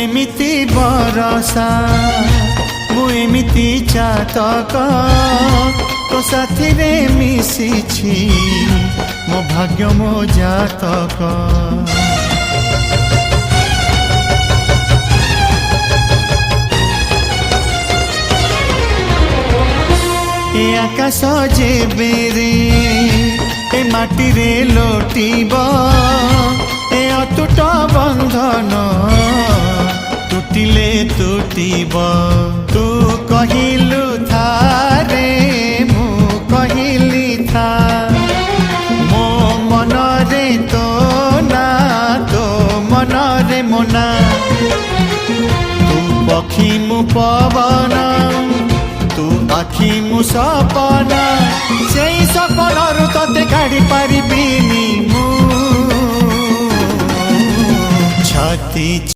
एमिति बरसा मु एमिति चातक तो साथी रे मिशिछि मो भाग्य मो जातक। ए आकाश जेबे रे ए माटी रे लोटिब ए अटूट बंधन टूटिले टूटिब। तू कहिलु था रे मु कहिली था मो मन रे तो ना तो मन रे मोना। तू पक्षी मु पवन तू आखि मु सपना से सपनरु तते काढ़ी पारिबिनी मु छाती।